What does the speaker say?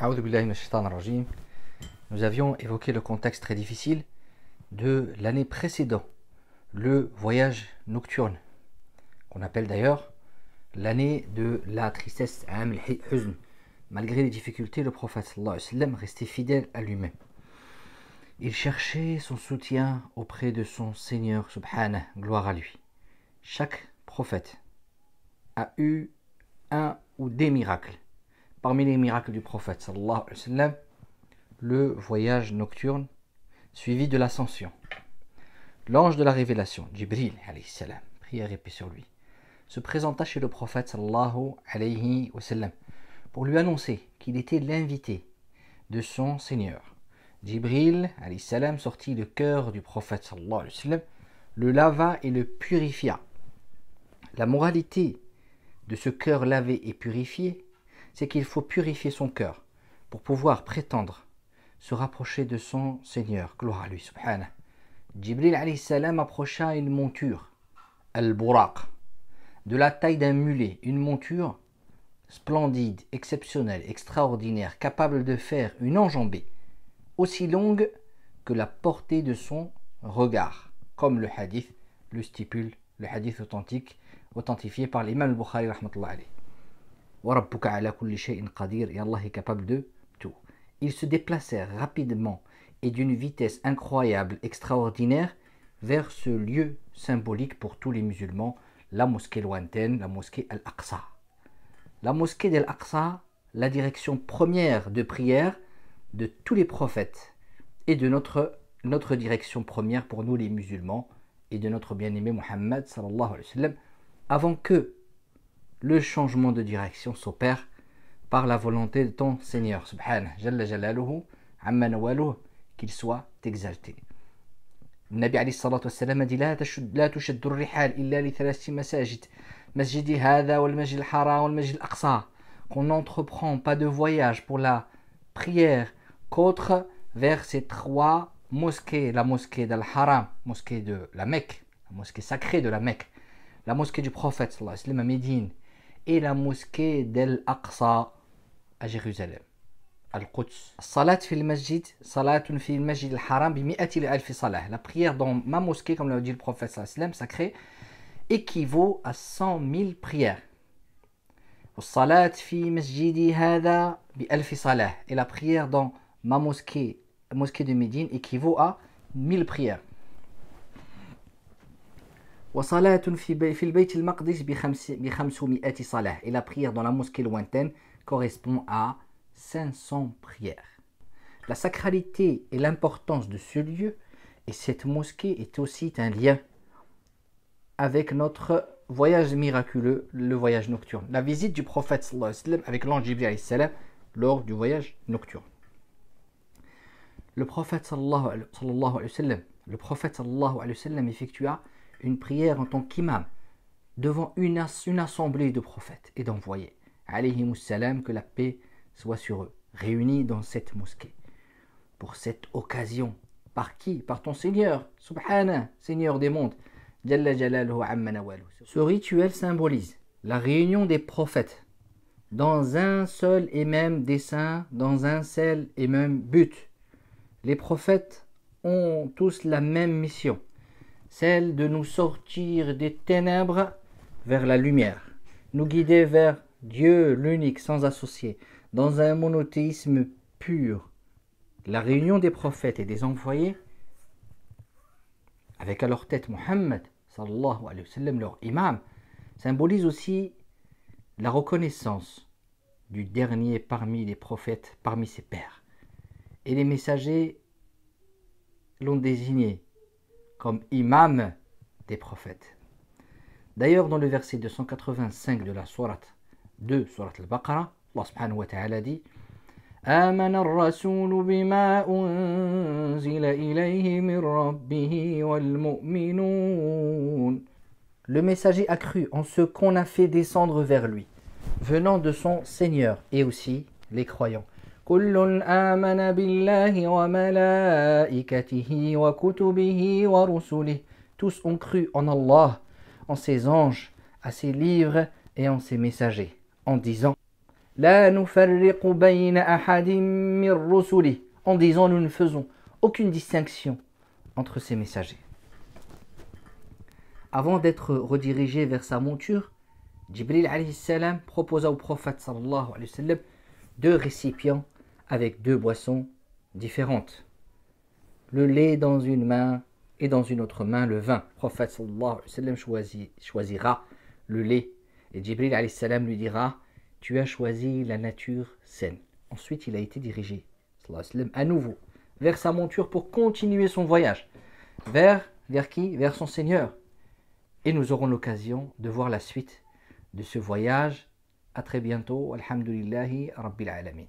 A'oudhu billahi minash shaitanir rajim. Nous avions évoqué le contexte très difficile de l'année précédente, le voyage nocturne, qu'on appelle d'ailleurs l'année de la tristesse, malgré les difficultés, le prophète sallallahu alayhi wa sallam restait fidèle à lui-même. Il cherchait son soutien auprès de son Seigneur, subhanah, gloire à lui. Chaque prophète a eu un ou des miracles. Parmi les miracles du prophète sallallahu alayhi wa sallam, le voyage nocturne suivi de l'ascension. L'ange de la révélation, Jibril alayhi salam, prière et paix sur lui, se présenta chez le prophète sallallahu alayhi wa sallam pour lui annoncer qu'il était l'invité de son Seigneur. Jibril alayhi salam sortit le cœur du prophète sallallahu alayhi wa sallam, le lava et le purifia. La moralité de ce cœur lavé et purifié, c'est qu'il faut purifier son cœur pour pouvoir prétendre se rapprocher de son Seigneur, gloire à lui, subhanah. Jibril alayhi salam approcha une monture, al-buraq, de la taille d'un mulet, une monture splendide, exceptionnelle, extraordinaire, capable de faire une enjambée aussi longue que la portée de son regard, comme le hadith le stipule, le hadith authentique, authentifié par l'imam al-Bukhari rahmatullah alayhi. Wa rabbuka ala kulli shay'in qadir, et Allah est capable de tout. Ils se déplacèrent rapidement et d'une vitesse incroyable, extraordinaire, vers ce lieu symbolique pour tous les musulmans, la mosquée lointaine, la mosquée Al-Aqsa. La mosquée d'Al-Aqsa, la direction première de prière de tous les prophètes et de notre direction première pour nous les musulmans et de notre bien-aimé Muhammad sallallahu alayhi wa sallam, avant que le changement de direction s'opère par la volonté de ton Seigneur, subhanah, jalla jalaluhu, amma nawaluhu, qu'il soit exalté. Le Nabi alayhi salatu wassalam a dit la tushaddu ar-rihal illa li thalathi masajid, masjidi hadha wal masjid al-haram wal masjid al-aqsa, qu'on n'entreprend pas de voyage pour la prière qu'autre vers ces trois mosquées, la mosquée d'Al-Haram, mosquée de la Mecque, la mosquée sacrée de la Mecque, la mosquée du prophète sallallahu alayhi wa sallam à Médine, et la mosquée d'Al-Aqsa à Jérusalem, Al-Quds. Salat fi al-masjid, salatun fi al-masjid al-haram bi mi'ati alfi salah. La prière dans ma mosquée, comme l'a dit le prophète sallallahu alayhi wa sallam, sacrée, équivaut à 100 000 prières. Salat fi masjidi hada bi alfi salah. Et la prière dans ma mosquée, la mosquée de Médine, équivaut à 1000 prières. Et la prière dans la mosquée lointaine correspond à 500 prières. La sacralité et l'importance de ce lieu et cette mosquée est aussi un lien avec notre voyage miraculeux, le voyage nocturne. La visite du prophète sallallahu alayhi wa sallam avec l'ange Jibril alayhi salam lors du voyage nocturne. Le prophète sallallahu alayhi wa sallam effectua une prière en tant qu'imam devant une assemblée de prophètes et d'envoyés, alayhimus salam, que la paix soit sur eux, réunis dans cette mosquée. Pour cette occasion, par qui? Par ton Seigneur, subhanah, Seigneur des mondes, jalla jalaluhu amma nawaluhu. Ce rituel symbolise la réunion des prophètes dans un seul et même dessein, dans un seul et même but. Les prophètes ont tous la même mission, celle de nous sortir des ténèbres vers la lumière, nous guider vers Dieu l'unique sans associé, dans un monothéisme pur. La réunion des prophètes et des envoyés, avec à leur tête Muhammad sallallahu alayhi wa sallam, leur imam, symbolise aussi la reconnaissance du dernier parmi les prophètes, parmi ses pairs. Et les messagers l'ont désigné comme imam des prophètes. D'ailleurs, dans le verset 285 de la sourate Al-Baqarah, Allah subhanahu wa ta'ala dit آمن الرسول بما أنزل إليه من ربه والمؤمنون. Le messager a cru en ce qu'on a fait descendre vers lui, venant de son Seigneur, et aussi les croyants. كل آمن بالله وملائكته وكتبه ورسله. Tous ont cru en Allah, en ses anges, à ses livres et en ses messagers, en disant La nufarriqu bayna ahadin min rusuli. En disant, nous ne faisons aucune distinction entre ces messagers. Avant d'être redirigé vers sa monture, Jibril alayhi salam proposa au prophète sallallahu alayhi wa sallam 2 récipients avec 2 boissons différentes. Le lait dans une main et dans une autre main le vin. Le prophète sallallahu alayhi wa sallam choisira le lait. Et Jibril alayhi salam lui dira, tu as choisi la nature saine. Ensuite, il a été dirigé sallallahu alayhi wa sallam, à nouveau vers sa monture pour continuer son voyage. Vers qui? Vers son Seigneur. Et nous aurons l'occasion de voir la suite de ce voyage. À très bientôt. Alhamdulillahi Rabbil Alamin.